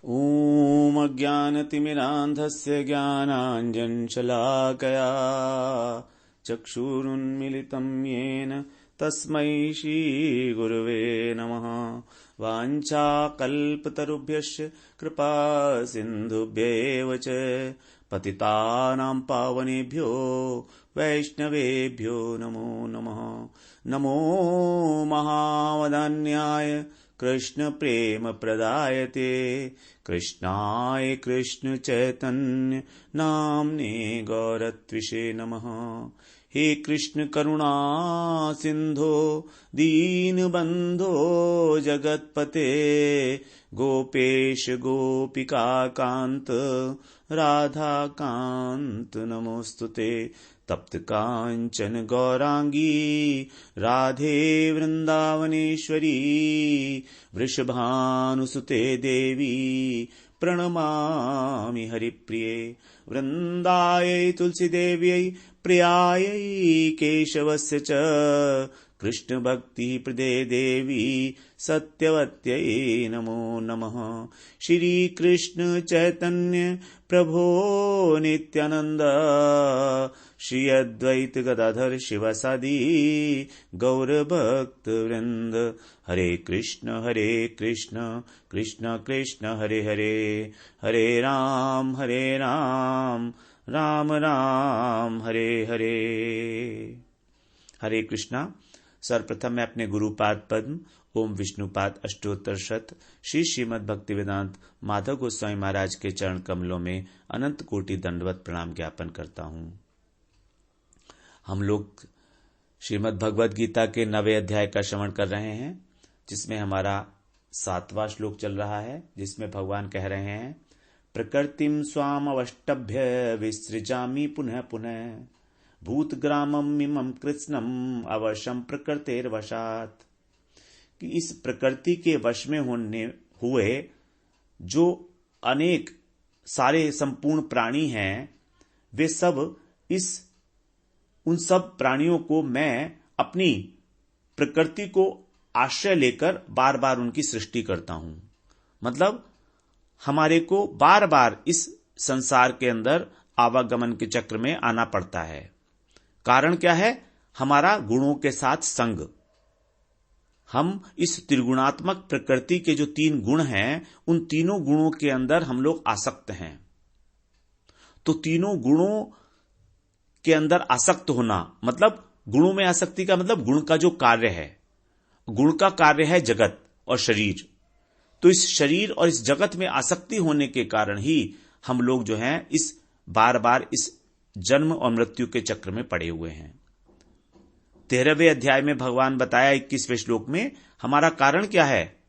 ॐ अज्ञानतिमिरान्धस्य ज्ञानाञ्जनशलाकया चक्षुरुन्मिलितं येन तस्मै श्रीगुरवे नमः। वाञ्छाकल्पतरुभ्यश्च कृपा सिन्धुभ्येव च पतितानां पावनेभ्यो वैष्णवेभ्यो नमो नमः। नमो महावदान्याय कृष्ण प्रेम प्रदायते कृष्णाय कृष्ण चैतन्य नाम्ने गौरत्विषे नमः। हे कृष्ण करुणा सिंधो दीनबंधो जगत्पते गोपेश गोपिका कांत राधा कांत नमोस्तुते। तप्त कांचन गौरांगी राधे वृंदावनेश्वरी वृषभानुसुते देवी प्रणमामि हरिप्रिये। वृंदायै तुलसीदेव्यै प्रियायै केशवस्य च कृष्ण भक्ति प्रदे देवी सत्यवत्यै नमो नमः। श्री कृष्ण चैतन्य प्रभो नित्यानंद श्री अद्वैत गदाधर शिवासादि गौर भक्त वृंद। हरे कृष्ण कृष्ण कृष्ण हरे हरे, हरे राम राम राम हरे हरे। हरे कृष्णा। सर्वप्रथम मैं अपने गुरुपाद पद्म ओम विष्णुपाद अष्टोत्तर शत श्री श्रीमद् भक्तिवेदांत माधव गोस्वामी महाराज के चरण कमलों में अनंत कोटि दंडवत प्रणाम ज्ञापन करता हूँ। हम लोग श्रीमद् भगवद गीता के 9वें अध्याय का श्रवण कर रहे हैं, जिसमें हमारा 7वां श्लोक चल रहा है, जिसमें भगवान कह रहे हैं प्रकृतिम स्वाम अवष्टभ्य विसृजामि पुनः पुनः भूतग्रामम इमं कृत्स्नम अवशम प्रकृतेर्वशात्। कि इस प्रकृति के वश में होने हुए जो अनेक सारे संपूर्ण प्राणी हैं, वे सब उन सब प्राणियों को मैं अपनी प्रकृति को आश्रय लेकर बार बार उनकी सृष्टि करता हूं। मतलब हमारे को बार बार इस संसार के अंदर आवागमन के चक्र में आना पड़ता है। कारण क्या है? हमारा गुणों के साथ संग। हम इस त्रिगुणात्मक प्रकृति के जो 3 गुण हैं, उन तीनों गुणों के अंदर हम लोग आसक्त हैं। तो तीनों गुणों के अंदर आसक्त होना मतलब गुणों में आसक्ति का मतलब गुण का जो कार्य है, गुण का कार्य है जगत और शरीर। तो इस शरीर और इस जगत में आसक्ति होने के कारण ही हम लोग जो हैं इस बार बार इस जन्म और मृत्यु के चक्र में पड़े हुए हैं। 13वें अध्याय में भगवान बताया 21वें श्लोक में हमारा कारण क्या है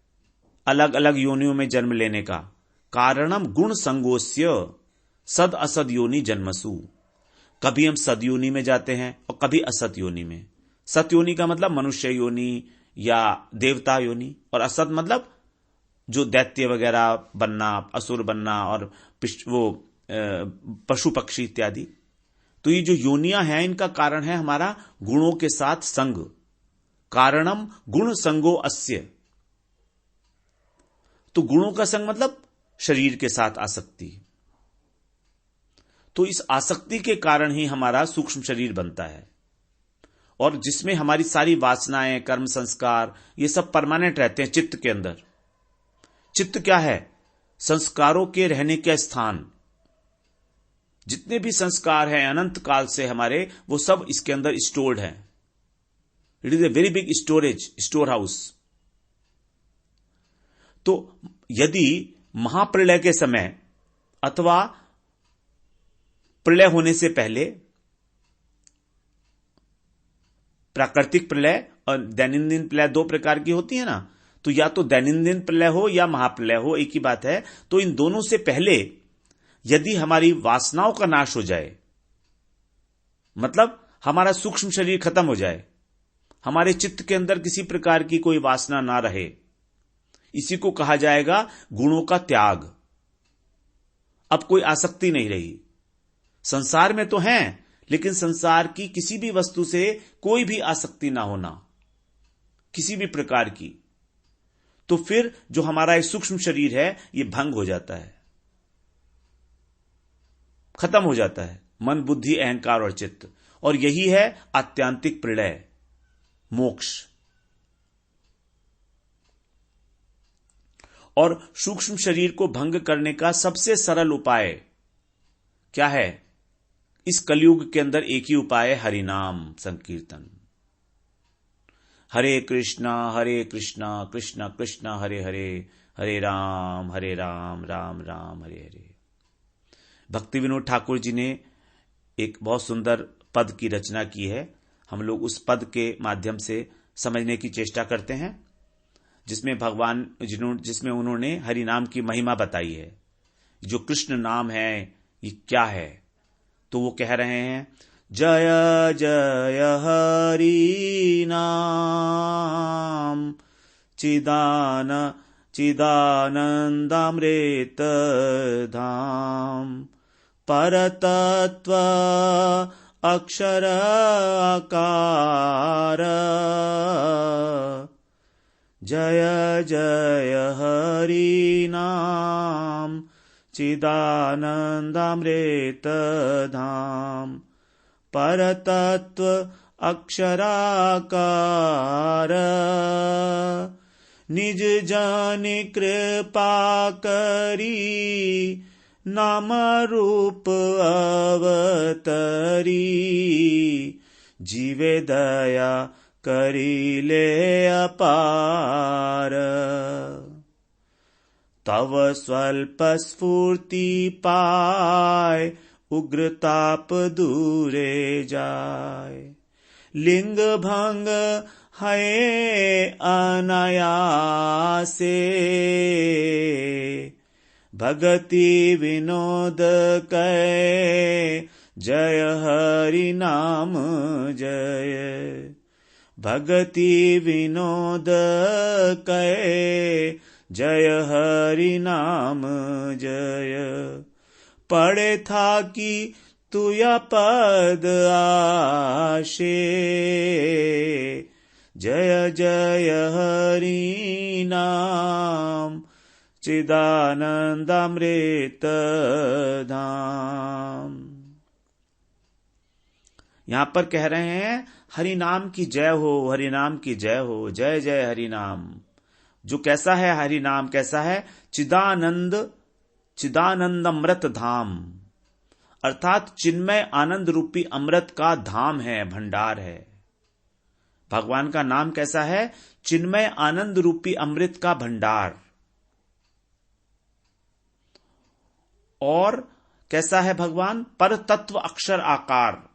अलग अलग योनियों में जन्म लेने का। कारणम गुण संगोस्य सद असद योनि जन्मसु। कभी हम सद योनि में जाते हैं और कभी असत योनि में। सत योनि का मतलब मनुष्य योनि या देवता योनि, और असत मतलब जो दैत्य वगैरह बनना, असुर बनना और वो पशु पक्षी इत्यादि। तो ये जो योनियां हैं इनका कारण है हमारा गुणों के साथ संग। कारणम गुण संगो अस्य। तो गुणों का संग मतलब शरीर के साथ आसक्ति। तो इस आसक्ति के कारण ही हमारा सूक्ष्म शरीर बनता है, और जिसमें हमारी सारी वासनाएं, कर्म, संस्कार ये सब परमानेंट रहते हैं चित्त के अंदर। चित्त क्या है? संस्कारों के रहने का स्थान। जितने भी संस्कार हैं अनंत काल से हमारे, वो सब इसके अंदर स्टोर्ड हैं। It is a very big store house. तो यदि महाप्रलय के समय अथवा प्रलय होने से पहले, प्राकृतिक प्रलय और दैनंदिन प्रलय 2 प्रकार की होती है ना, तो या तो दैनंदिन प्रलय हो या महाप्रलय हो, एक ही बात है। तो इन दोनों से पहले यदि हमारी वासनाओं का नाश हो जाए, मतलब हमारा सूक्ष्म शरीर खत्म हो जाए, हमारे चित्त के अंदर किसी प्रकार की कोई वासना ना रहे, इसी को कहा जाएगा गुणों का त्याग। अब कोई आसक्ति नहीं रही। संसार में तो हैं, लेकिन संसार की किसी भी वस्तु से कोई भी आसक्ति ना होना, किसी भी प्रकार की। तो फिर जो हमारा ये सूक्ष्म शरीर है ये भंग हो जाता है, खत्म हो जाता है, मन बुद्धि अहंकार और चित्त। और यही है आत्यांतिक प्रलय, मोक्ष। और सूक्ष्म शरीर को भंग करने का सबसे सरल उपाय क्या है? इस कलयुग के अंदर एक ही उपाय है, हरिनाम संकीर्तन। हरे कृष्णा कृष्णा कृष्णा हरे हरे, हरे राम राम राम हरे हरे। भक्ति विनोद ठाकुर जी ने एक बहुत सुंदर पद की रचना की है। हम लोग उस पद के माध्यम से समझने की चेष्टा करते हैं, जिसमें उन्होंने हरि नाम की महिमा बताई है। जो कृष्ण नाम है ये क्या है? तो वो कह रहे हैं, जय जय हरि नाम चिदानंदामृत धाम, परतत्व अक्षर आकार, जय जय हरि नाम चिदानंदामृत धाम, परतत्व अक्षराकार, निज जन कृपा करी नाम रूप अवतरी, जीवे दया करी ले अपार, तव स्वल्प स्फूर्ति पाय उग्रताप दूरे जाय, लिंग भंग है अनायासे, भगति विनोद कै जय हरि नाम जय, भगति विनोद कै जय हरि नाम जय, पढ़े था कि तुया पद आशे, जय जय हरि नाम चिदानंदामृत धाम। यहां पर कह रहे हैं हरि नाम की जय हो, हरि नाम की जय हो, जय जय हरि नाम। जो कैसा है हरि नाम, कैसा है? चिदानंद अमृत धाम, अर्थात चिन्मय आनंद रूपी अमृत का धाम है, भंडार है। भगवान का नाम कैसा है? चिन्मय आनंद रूपी अमृत का भंडार। और कैसा है भगवान? परतत्व अक्षर आकार।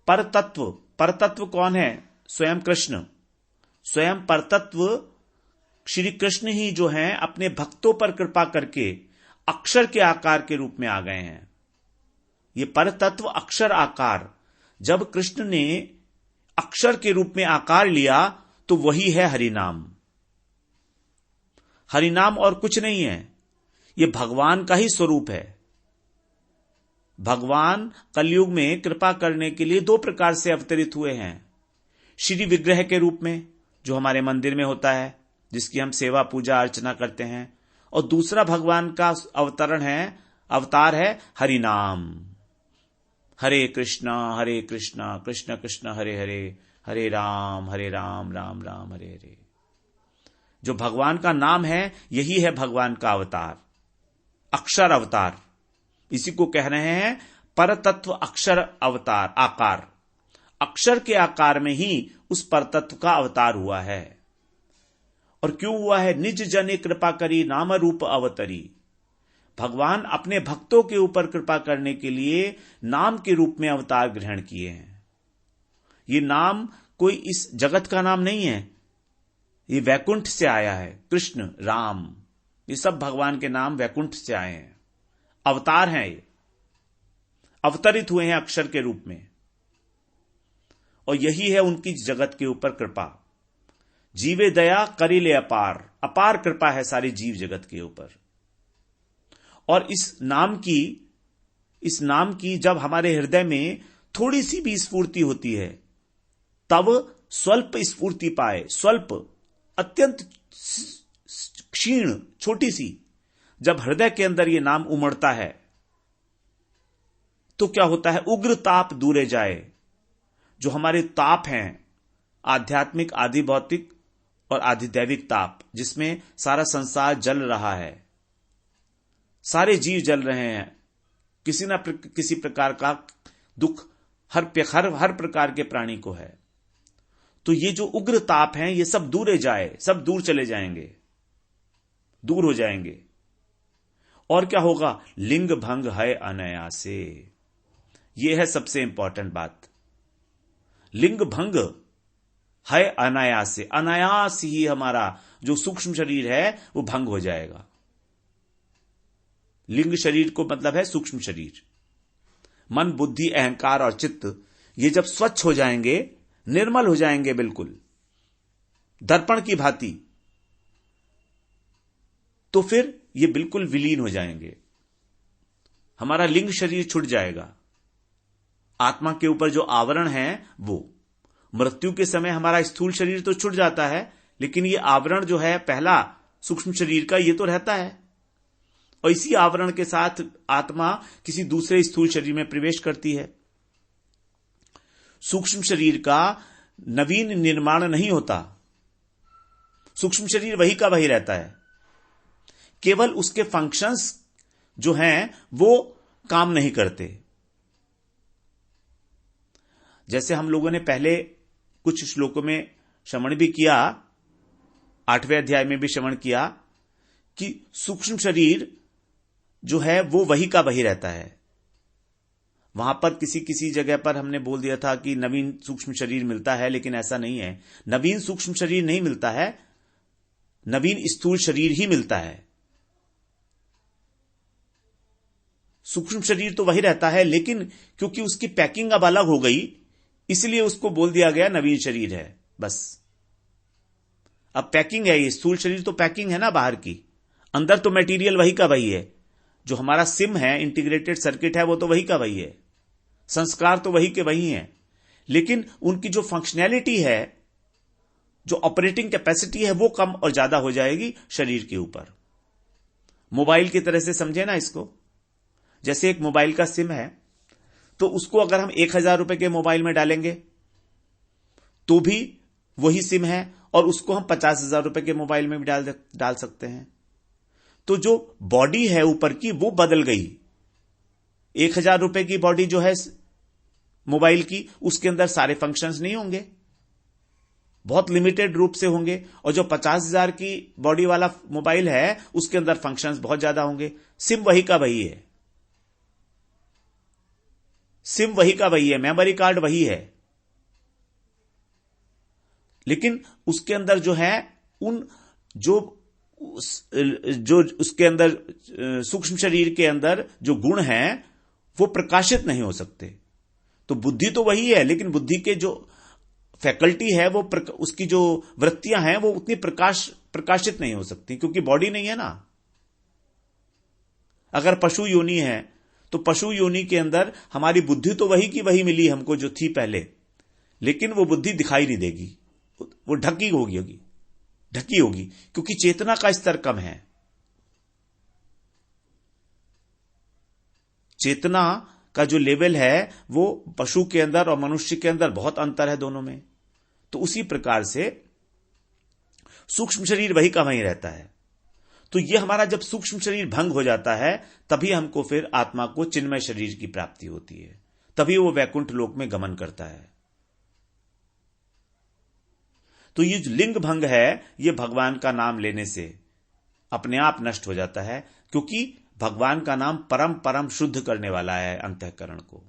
परतत्व कौन है? स्वयं कृष्ण। स्वयं परतत्व श्री कृष्ण ही जो हैं, अपने भक्तों पर कृपा करके अक्षर के आकार के रूप में आ गए हैं। ये परतत्व अक्षर आकार, जब कृष्ण ने अक्षर के रूप में आकार लिया तो वही है हरिनाम। हरिनाम और कुछ नहीं है, ये भगवान का ही स्वरूप है। भगवान कलयुग में कृपा करने के लिए दो प्रकार से अवतरित हुए हैं। श्री विग्रह के रूप में, जो हमारे मंदिर में होता है, जिसकी हम सेवा पूजा अर्चना करते हैं, और दूसरा भगवान का अवतार है हरिनाम। हरे कृष्णा कृष्ण कृष्ण हरे हरे, हरे राम राम राम हरे हरे। जो भगवान का नाम है यही है भगवान का अवतार, अक्षर अवतार। इसी को कह रहे हैं परतत्व अक्षर अवतार आकार। अक्षर के आकार में ही उस परतत्व का अवतार हुआ है। और क्यों हुआ है? निज जने कृपा करी नाम रूप अवतरी। भगवान अपने भक्तों के ऊपर कृपा करने के लिए नाम के रूप में अवतार ग्रहण किए हैं। ये नाम कोई इस जगत का नाम नहीं है, ये वैकुंठ से आया है। कृष्ण, राम, ये सब भगवान के नाम वैकुंठ से आए हैं, अवतार हैं। ये अवतरित हुए हैं अक्षर के रूप में, और यही है उनकी जगत के ऊपर कृपा। जीवे दया करिले अपार, अपार कृपा है सारी जीव जगत के ऊपर। और इस नाम की जब हमारे हृदय में थोड़ी सी भी स्फूर्ति होती है, तब स्वल्प स्फूर्ति पाए, स्वल्प अत्यंत क्षीण, छोटी सी, जब हृदय के अंदर ये नाम उमड़ता है तो क्या होता है? उग्र ताप दूरे जाए। जो हमारे ताप हैं, आध्यात्मिक, आदि भौतिक और आधिदैविक ताप, जिसमें सारा संसार जल रहा है, सारे जीव जल रहे हैं, किसी न किसी प्रकार का दुख हर प्रकार के प्राणी को है। तो ये जो उग्र ताप हैं, ये सब दूरे जाए, सब दूर चले जाएंगे, दूर हो जाएंगे। और क्या होगा? लिंग भंग है अनायासे। ये है सबसे इंपॉर्टेंट बात। लिंग भंग है अनायासे। अनायास ही हमारा जो सूक्ष्म शरीर है वो भंग हो जाएगा। लिंग शरीर को मतलब है सूक्ष्म शरीर। मन, बुद्धि, अहंकार और चित्त, ये जब स्वच्छ हो जाएंगे, निर्मल हो जाएंगे, बिल्कुल दर्पण की भांति, तो फिर ये बिल्कुल विलीन हो जाएंगे। हमारा लिंग शरीर छूट जाएगा। आत्मा के ऊपर जो आवरण है वो, मृत्यु के समय हमारा स्थूल शरीर तो छूट जाता है, लेकिन ये आवरण जो है पहला सूक्ष्म शरीर का, ये तो रहता है। और इसी आवरण के साथ आत्मा किसी दूसरे स्थूल शरीर में प्रवेश करती है। सूक्ष्म शरीर का नवीन निर्माण नहीं होता। सूक्ष्म शरीर वही का वही रहता है, केवल उसके फंक्शंस जो हैं वो काम नहीं करते। जैसे हम लोगों ने पहले कुछ श्लोकों में श्रवण भी किया, 8वें अध्याय में भी श्रवण किया कि सूक्ष्म शरीर जो है वो वही का वही रहता है। वहां पर किसी जगह पर हमने बोल दिया था कि नवीन सूक्ष्म शरीर मिलता है, लेकिन ऐसा नहीं है। नवीन सूक्ष्म शरीर नहीं मिलता है, नवीन स्थूल शरीर ही मिलता है। सूक्ष्म शरीर तो वही रहता है, लेकिन क्योंकि उसकी पैकिंग अब अलग हो गई, इसलिए उसको बोल दिया गया नवीन शरीर है। बस अब पैकिंग है, ये स्थूल शरीर तो पैकिंग है ना बाहर की, अंदर तो मटेरियल वही का वही है। जो हमारा सिम है, इंटीग्रेटेड सर्किट है, वो तो वही का वही है, संस्कार तो वही के वही हैं, लेकिन उनकी जो फंक्शनैलिटी है, जो ऑपरेटिंग कैपेसिटी है, वो कम और ज्यादा हो जाएगी शरीर के ऊपर। मोबाइल की तरह से समझे ना इसको। जैसे एक मोबाइल का सिम है, तो उसको अगर हम 1000 रुपए के मोबाइल में डालेंगे तो भी वही सिम है, और उसको हम 50,000 रुपए के मोबाइल में भी डाल सकते हैं। तो जो बॉडी है ऊपर की वो बदल गई। 1000 रुपए की बॉडी जो है मोबाइल की, उसके अंदर सारे फंक्शंस नहीं होंगे, बहुत लिमिटेड रूप से होंगे। और जो 50,000 की बॉडी वाला मोबाइल है, उसके अंदर फंक्शंस बहुत ज्यादा होंगे। सिम वही का वही है, सिम वही का वही है, मेमोरी कार्ड वही है, लेकिन उसके अंदर जो है उन जो उसके अंदर सूक्ष्म शरीर के अंदर जो गुण हैं वो प्रकाशित नहीं हो सकते। तो बुद्धि तो वही है, लेकिन बुद्धि के जो फैकल्टी है, वो उसकी जो वृत्तियां हैं वो उतनी प्रकाशित नहीं हो सकती, क्योंकि बॉडी नहीं है ना। अगर पशु योनि है तो पशु योनि के अंदर हमारी बुद्धि तो वही की वही मिली हमको जो थी पहले, लेकिन वो बुद्धि दिखाई नहीं देगी, वो ढकी होगी, क्योंकि चेतना का स्तर कम है। चेतना का जो लेवल है वो पशु के अंदर और मनुष्य के अंदर बहुत अंतर है दोनों में। तो उसी प्रकार से सूक्ष्म शरीर वही का वही रहता है। तो ये हमारा जब सूक्ष्म शरीर भंग हो जाता है, तभी हमको फिर आत्मा को चिन्मय शरीर की प्राप्ति होती है, तभी वो वैकुंठ लोक में गमन करता है। तो ये जो लिंग भंग है, ये भगवान का नाम लेने से अपने आप नष्ट हो जाता है, क्योंकि भगवान का नाम परम परम शुद्ध करने वाला है अंतःकरण को।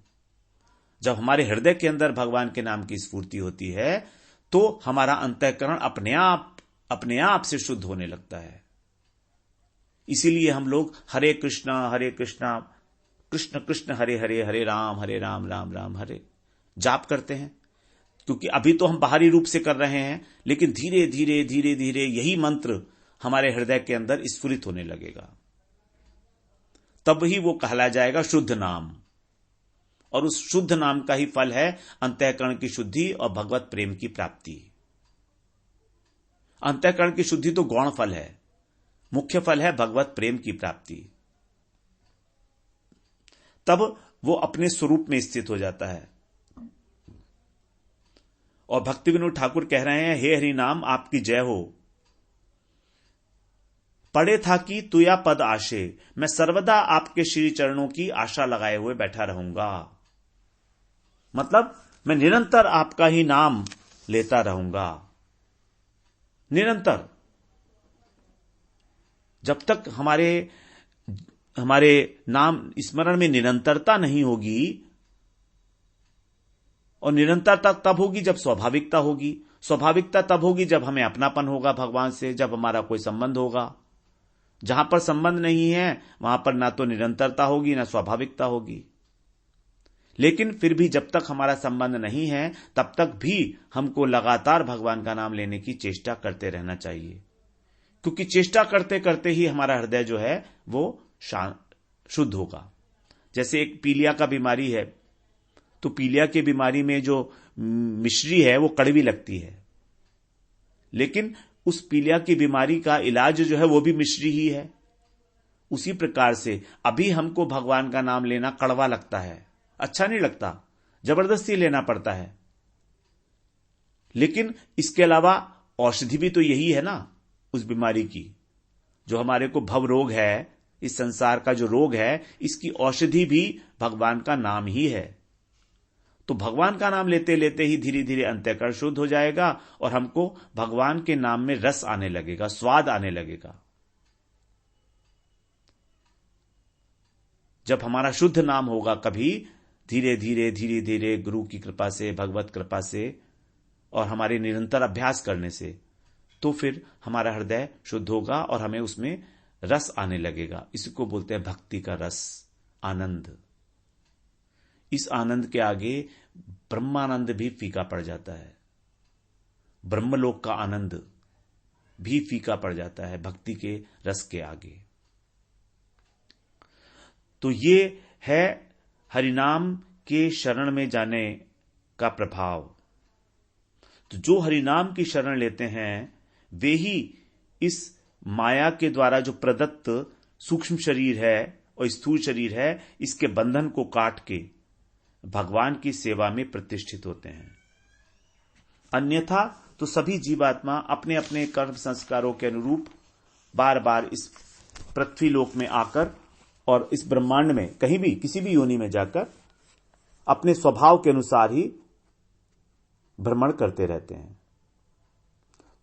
जब हमारे हृदय के अंदर भगवान के नाम की स्फूर्ति होती है, तो हमारा अंतःकरण अपने आप से शुद्ध होने लगता है। इसीलिए हम लोग हरे कृष्णा कृष्ण कृष्ण हरे हरे, हरे राम राम राम हरे जाप करते हैं। क्योंकि अभी तो हम बाहरी रूप से कर रहे हैं, लेकिन धीरे धीरे यही मंत्र हमारे हृदय के अंदर स्फुरित होने लगेगा, तब ही वो कहला जाएगा शुद्ध नाम। और उस शुद्ध नाम का ही फल है अंतःकरण की शुद्धि और भगवत प्रेम की प्राप्ति। अंतःकरण की शुद्धि तो गौण फल है, मुख्य फल है भगवत प्रेम की प्राप्ति। तब वो अपने स्वरूप में स्थित हो जाता है। और भक्ति विनोद ठाकुर कह रहे हैं, हे हरि नाम आपकी जय हो, पड़े था कि तुया पद आशे, मैं सर्वदा आपके श्री चरणों की आशा लगाए हुए बैठा रहूंगा। मतलब मैं निरंतर आपका ही नाम लेता रहूंगा, निरंतर। जब तक हमारे नाम स्मरण में निरंतरता नहीं होगी, और निरंतरता तब होगी जब स्वाभाविकता होगी। स्वाभाविकता तब होगी जब हमें अपनापन होगा भगवान से, जब हमारा कोई संबंध होगा। जहां पर संबंध नहीं है वहां पर ना तो निरंतरता होगी ना स्वाभाविकता होगी। लेकिन फिर भी जब तक हमारा संबंध नहीं है तब तक भी हमको लगातार भगवान का नाम लेने की चेष्टा करते रहना चाहिए, क्योंकि चेष्टा करते करते ही हमारा हृदय जो है वो शुद्ध होगा। जैसे एक पीलिया का बीमारी है, तो पीलिया की बीमारी में जो मिश्री है वो कड़वी लगती है, लेकिन उस पीलिया की बीमारी का इलाज जो है वो भी मिश्री ही है। उसी प्रकार से अभी हमको भगवान का नाम लेना कड़वा लगता है, अच्छा नहीं लगता, जबरदस्ती लेना पड़ता है। लेकिन इसके अलावा औषधि भी तो यही है ना उस बीमारी की। जो हमारे को भव रोग है, इस संसार का जो रोग है, इसकी औषधि भी भगवान का नाम ही है। तो भगवान का नाम लेते लेते ही धीरे धीरे अंतःकरण शुद्ध हो जाएगा और हमको भगवान के नाम में रस आने लगेगा, स्वाद आने लगेगा। जब हमारा शुद्ध नाम होगा, कभी धीरे धीरे गुरु की कृपा से, भगवत कृपा से और हमारे निरंतर अभ्यास करने से, तो फिर हमारा हृदय शुद्ध होगा और हमें उसमें रस आने लगेगा। इसी को बोलते हैं भक्ति का रस, आनंद। इस आनंद के आगे ब्रह्मानंद भी फीका पड़ जाता है, ब्रह्मलोक का आनंद भी फीका पड़ जाता है भक्ति के रस के आगे। तो ये है हरिनाम के शरण में जाने का प्रभाव। तो जो हरिनाम की शरण लेते हैं वे ही इस माया के द्वारा जो प्रदत्त सूक्ष्म शरीर है और स्थूल शरीर है, इसके बंधन को काट के भगवान की सेवा में प्रतिष्ठित होते हैं। अन्यथा तो सभी जीवात्मा अपने अपने कर्म संस्कारों के अनुरूप बार बार इस पृथ्वी लोक में आकर और इस ब्रह्मांड में कहीं भी किसी भी योनि में जाकर अपने स्वभाव के अनुसार ही भ्रमण करते रहते हैं।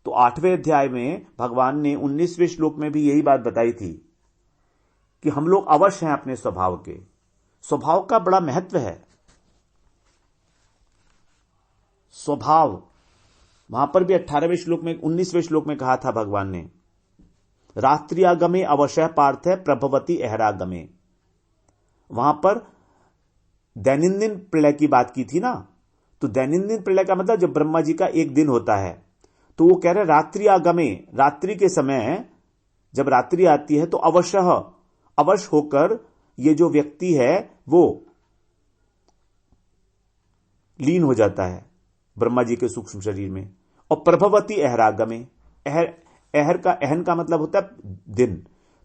तो 8वें अध्याय में भगवान ने 19वें श्लोक में भी यही बात बताई थी कि हम लोग अवश्य हैं अपने स्वभाव के। स्वभाव का बड़ा महत्व है। स्वभाव वहां पर भी 18वें श्लोक में 19वें श्लोक में कहा था भगवान ने, रात्रियागमे अवश्य पार्थ है प्रभवती अहरागमे। वहां पर दैनंदिन प्रलय की बात की थी ना। तो दैनंदिन प्रलय का मतलब जब ब्रह्मा जी का एक दिन होता है, तो वो कह रहे रात्रियागमे, रात्रि के समय जब रात्रि आती है तो अवश्य होकर ये जो व्यक्ति है वो लीन हो जाता है ब्रह्मा जी के सूक्ष्म शरीर में। और प्रभवती अहरागमे, अहन का मतलब होता है दिन।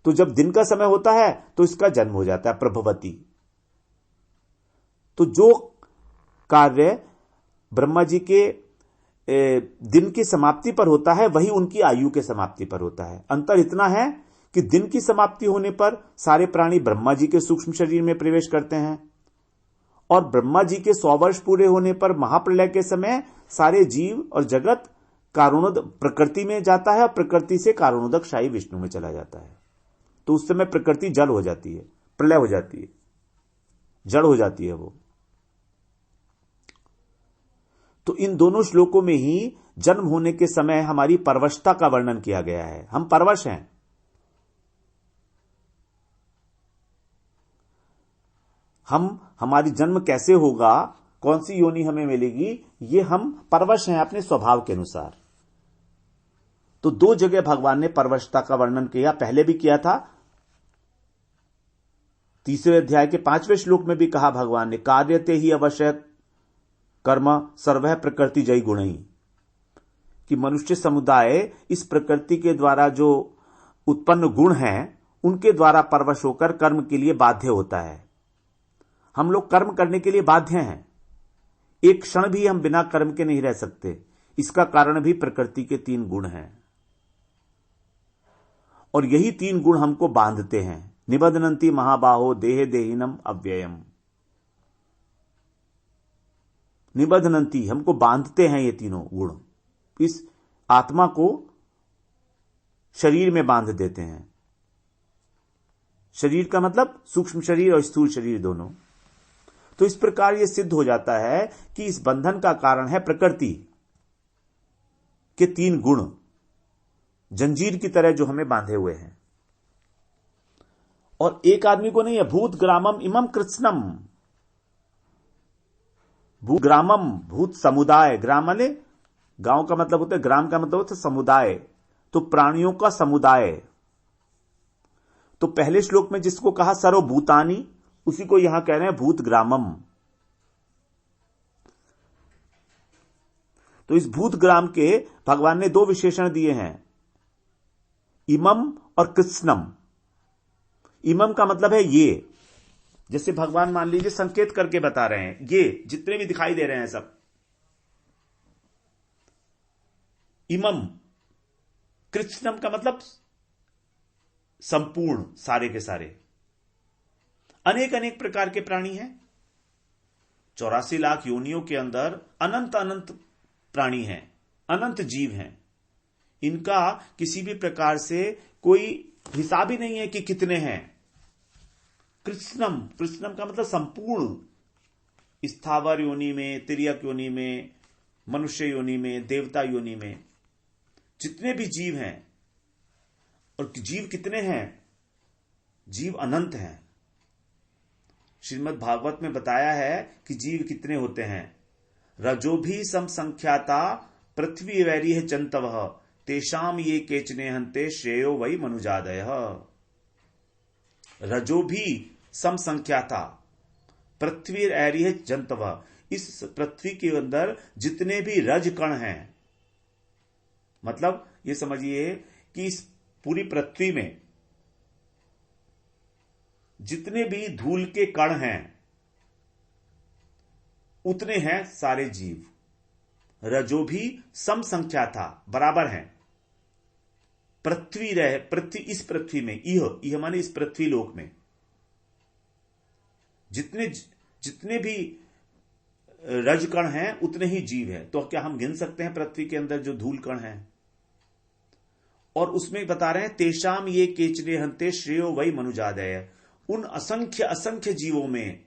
तो जब दिन का समय होता है तो इसका जन्म हो जाता है प्रभवती। तो जो कार्य ब्रह्मा जी के दिन की समाप्ति पर होता है वही उनकी आयु के समाप्ति पर होता है। अंतर इतना है कि दिन की समाप्ति होने पर सारे प्राणी ब्रह्मा जी के सूक्ष्म शरीर में प्रवेश करते हैं और ब्रह्मा जी के 100 वर्ष पूरे होने पर महाप्रलय के समय सारे जीव और जगत प्रकृति में जाता है और प्रकृति से कारणोदक शाही विष्णु में चला जाता है। तो उस समय प्रकृति जल हो जाती है, प्रलय हो जाती है, जड़ हो जाती है वो। तो इन दोनों श्लोकों में ही जन्म होने के समय हमारी परवशता का वर्णन किया गया है। हम परवश हैं। हमारी जन्म कैसे होगा, कौन सी योनि हमें मिलेगी, ये हम परवश हैं अपने स्वभाव के अनुसार। तो 2 जगह भगवान ने परवशता का वर्णन किया। पहले भी किया था 3वें अध्याय के 5वें श्लोक में भी कहा भगवान ने, कार्यते ही अवश्य कर्म सर्वः प्रकृति जय गुणई। कि मनुष्य समुदाय इस प्रकृति के द्वारा जो उत्पन्न गुण हैं उनके द्वारा परवश होकर कर्म के लिए बाध्य होता है। हम लोग कर्म करने के लिए बाध्य हैं, एक क्षण भी हम बिना कर्म के नहीं रह सकते। इसका कारण भी प्रकृति के 3 गुण हैं और यही 3 गुण हमको बांधते हैं। निबध्नन्ति महाबाहो देहे देहिनम अव्ययम। निबध्नन्ति, हमको बांधते हैं ये तीनों गुण, इस आत्मा को शरीर में बांध देते हैं। शरीर का मतलब सूक्ष्म शरीर और स्थूल शरीर दोनों। तो इस प्रकार यह सिद्ध हो जाता है कि इस बंधन का कारण है प्रकृति के 3 गुण, जंजीर की तरह जो हमें बांधे हुए हैं। और एक आदमी को नहीं है, भूत ग्रामम इमम कृत्स्नम। भूत ग्रामम, भूत समुदाय, ग्राम माने गांव का मतलब होता है, ग्राम का मतलब होता है समुदाय, तो प्राणियों का समुदाय। तो पहले श्लोक में जिसको कहा सर्वभूतानि, उसी को यहां कह रहे हैं भूत ग्रामम। तो इस भूत ग्राम के भगवान ने 2 विशेषण दिए हैं, इमम और कृत्स्नम। इमम का मतलब है ये, जैसे भगवान मान लीजिए संकेत करके बता रहे हैं, ये जितने भी दिखाई दे रहे हैं सब इमम। कृत्स्नम का मतलब संपूर्ण, सारे के सारे। अनेक अनेक प्रकार के प्राणी हैं, 84 लाख योनियों के अंदर अनंत अनंत प्राणी हैं, अनंत जीव हैं। इनका किसी भी प्रकार से कोई हिसाब ही नहीं है कि कितने हैं। कृत्स्नम, कृत्स्नम का मतलब संपूर्ण, स्थावर योनि में, तिर्यक योनि में, मनुष्य योनि में, देवता योनि में जितने भी जीव हैं। और जीव कितने हैं? जीव अनंत हैं। श्रीमद् भागवत में बताया है कि जीव कितने होते हैं। रजो भी सम संख्याता पृथ्वी वैरी है जंतव तेषाम ये केचने हंते श्रेयो वही मनुजादय। रजो भी सम संख्याता पृथ्वी ऐरी है जंतव, इस पृथ्वी के अंदर जितने भी रज कण हैं, मतलब ये समझिए कि इस पूरी पृथ्वी में जितने भी धूल के कण हैं उतने हैं सारे जीव। रजो भी सम संख्या था, बराबर हैं। पृथ्वी रहे, पृथ्वी, इस पृथ्वी में, इह माने इस पृथ्वी लोक में जितने भी रजकण हैं उतने ही जीव हैं। तो क्या हम गिन सकते हैं पृथ्वी के अंदर जो धूल कण हैं? और उसमें बता रहे हैं तेषाम ये केचने हंते श्रेयो वही मनुजादय। उन असंख्य असंख्य जीवों में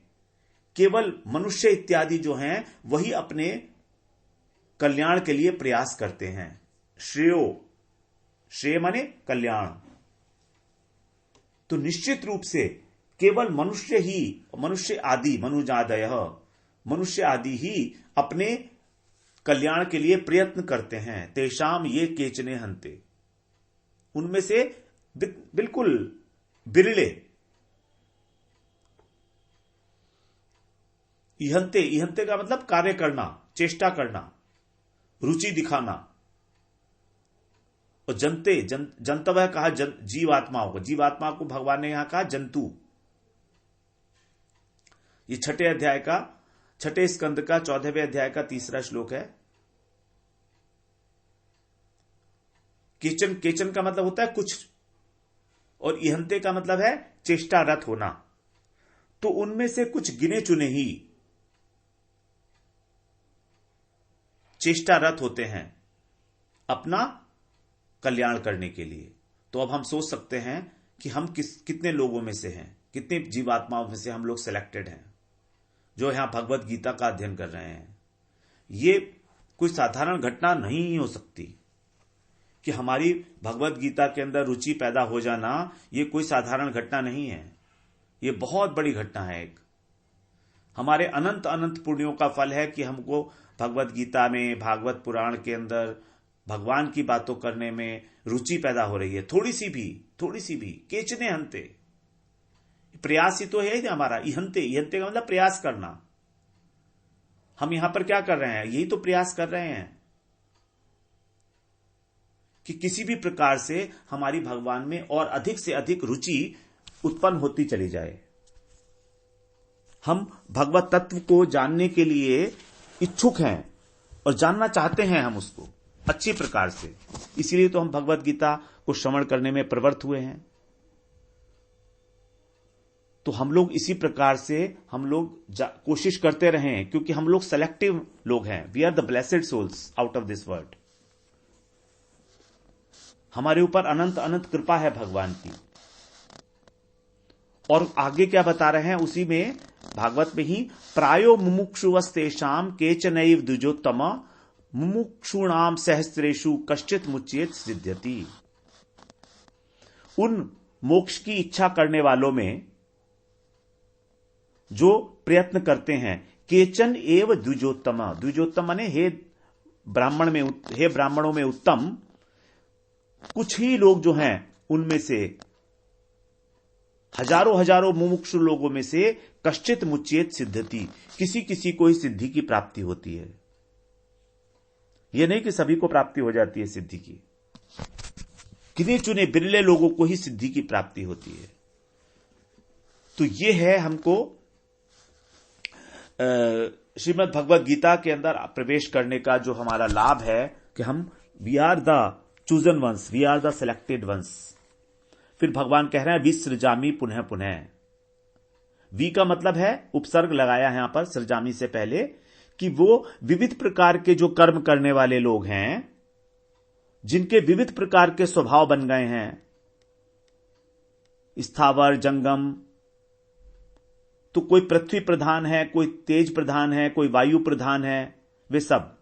केवल मनुष्य इत्यादि जो हैं वही अपने कल्याण के लिए प्रयास करते हैं। श्रेयो, श्रेय माने कल्याण। तो निश्चित रूप से केवल मनुष्य ही, मनुष्य आदि, मनुजादय, मनुष्य आदि ही अपने कल्याण के लिए प्रयत्न करते हैं। तेषाम ये केचने हंते, उनमें से बिल्कुल बिरले। इहंते, इहंते का मतलब कार्य करना, चेष्टा करना, रुचि दिखाना। और जनते, जंतव कहा जीवात्माओं को, जीवात्मा को भगवान ने यहां कहा जंतु। ये 6ठे अध्याय का, 6ठे स्कंद का 14वें अध्याय का 3रा श्लोक है। केचन, केचन का मतलब होता है कुछ, और इहंते का मतलब है चेष्टारत होना। तो उनमें से कुछ गिने चुने ही चेष्टारत होते हैं अपना कल्याण करने के लिए। तो अब हम सोच सकते हैं कि हम कितने लोगों में से हैं, कितने जीवात्माओं में से हम लोग सिलेक्टेड हैं जो यहां भगवत गीता का अध्ययन कर रहे हैं। ये कोई साधारण घटना नहीं हो सकती कि हमारी भगवत गीता के अंदर रुचि पैदा हो जाना, ये कोई साधारण घटना नहीं है। ये बहुत बड़ी घटना है। एक हमारे अनंत अनंत पुण्यों का फल है कि हमको भगवत गीता में, भागवत पुराण के अंदर भगवान की बातों करने में रुचि पैदा हो रही है। थोड़ी सी भी। केचने हंते, प्रयास ही तो है हमारा। इहंते, इहंते का मतलब प्रयास करना। हम यहां पर क्या कर रहे हैं? यही तो प्रयास कर रहे हैं। कि किसी भी प्रकार से हमारी भगवान में और अधिक से अधिक रुचि उत्पन्न होती चली जाए। हम भगवत तत्व को जानने के लिए इच्छुक हैं और जानना चाहते हैं हम उसको अच्छी प्रकार से, इसीलिए तो हम भगवत गीता को श्रवण करने में प्रवृत्त हुए हैं। तो हम लोग इसी प्रकार से हम लोग कोशिश करते रहें, क्योंकि हम लोग सेलेक्टिव लोग हैं। We are the blessed souls out of this world. हमारे ऊपर अनंत अनंत कृपा है भगवान की। और आगे क्या बता रहे हैं उसी में भागवत में ही, प्रायो मुमुक्षुवस्तेषाम केचनैव द्विजोत्तम मुमुक्षूणाम सहस्रेषु कश्चित मुच्येत सिद्ध्यति। उन मोक्ष की इच्छा करने वालों में जो प्रयत्न करते हैं, केचन एव द्विजोत्तम, द्विजोत्तम माने हे ब्राह्मणों में उत्तम, कुछ ही लोग जो हैं उनमें से, हजारों हजारों मुमुक्षु लोगों में से कश्चित मुच्येत सिद्धति, किसी किसी को ही सिद्धि की प्राप्ति होती है। यह नहीं कि सभी को प्राप्ति हो जाती है सिद्धि की, गिने चुने बिरले लोगों को ही सिद्धि की प्राप्ति होती है। तो यह है हमको श्रीमद् भगवत गीता के अंदर प्रवेश करने का जो हमारा लाभ है कि हम we are the chosen ones, we are the selected ones. फिर भगवान कह रहे हैं विसृजामि पुनः पुनः। वी का मतलब है, उपसर्ग लगाया है यहां पर सृजामि से पहले, कि वो विविध प्रकार के जो कर्म करने वाले लोग हैं, जिनके विविध प्रकार के स्वभाव बन गए हैं, स्थावर जंगम, तो कोई पृथ्वी प्रधान है, कोई तेज प्रधान है, कोई वायु प्रधान है, वे सब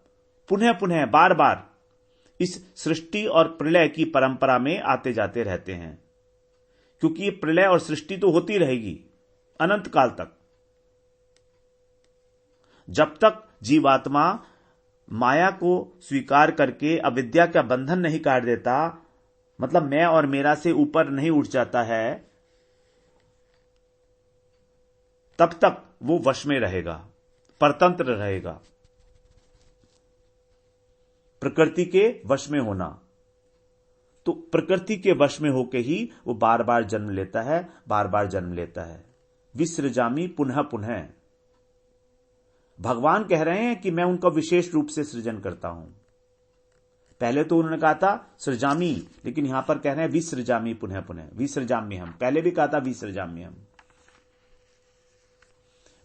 पुनः पुनः बार बार इस सृष्टि और प्रलय की परंपरा में आते जाते रहते हैं। क्योंकि ये प्रलय और सृष्टि तो होती रहेगी अनंत काल तक, जब तक जीवात्मा माया को स्वीकार करके अविद्या का बंधन नहीं काट देता, मतलब मैं और मेरा से ऊपर नहीं उठ जाता है, तब तक वो वश में रहेगा, परतंत्र रहेगा। प्रकृति के वश में होना, तो प्रकृति के वश में होके ही वो बार बार जन्म लेता है, बार बार जन्म लेता है। विसृजामि पुनः पुनः। भगवान कह रहे हैं कि मैं उनका विशेष रूप से सृजन करता हूं। पहले तो उन्होंने कहा था सृजामि, लेकिन यहां पर कह रहे हैं विसृजामि पुनः पुनः। विसृजाम्य हम, पहले भी कहा था विसृजाम्य हम।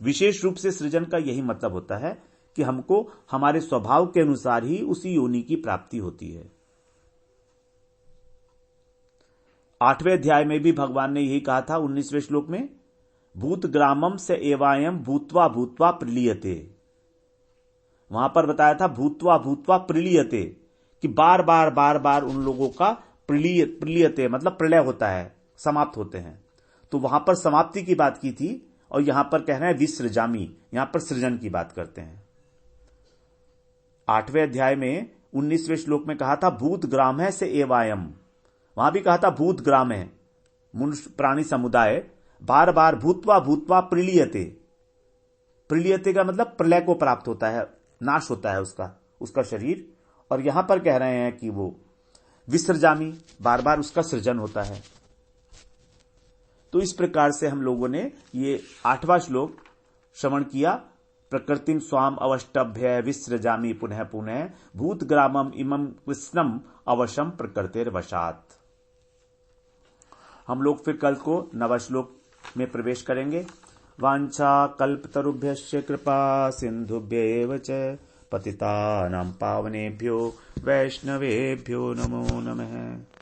विशेष रूप से सृजन का यही मतलब होता है कि हमको हमारे स्वभाव के अनुसार ही उसी योनि की प्राप्ति होती है। 8वें अध्याय में भी भगवान ने यही कहा था 19वें श्लोक में, भूत ग्रामम से एवायम भूत्वा भूत्वा प्रलीयते। वहां पर बताया था भूत्वा भूत्वा प्रलीयते, कि बार बार उन लोगों का प्रलीयते मतलब प्रलय होता है, समाप्त होते हैं। तो वहां पर समाप्ति की बात की थी, और यहां पर कह रहे हैं विसृजामि, यहां पर सृजन की बात करते हैं। 8वें अध्याय में 19वें श्लोक में कहा था भूत ग्राम है से एवायम, वहां भी कहा था भूत ग्राम है, मनुष्य प्राणी समुदाय बार बार भूतवा भूतवा प्रलीयते। प्रलीयते का मतलब प्रलय को प्राप्त होता है, नाश होता है उसका शरीर। और यहां पर कह रहे हैं कि वो विसृजामि, बार बार उसका सृजन होता है। तो इस प्रकार से हम लोगों ने ये 8वां श्लोक श्रवण किया। प्रकृतिम स्वाम अवष्टभ्य विसृजामि पुनः पुनः भूत ग्रामम इमं कृष्णम अवशम प्रकृतिर्वशात्। हम लोग फिर कल को 9वां श्लोक में प्रवेश करेंगे। वांछा कल्पतरुभ्यश्च कृपा सिंधुभ्यैव च पतितानां पावनेभ्यो वैष्णवेभ्यो नमो नमः।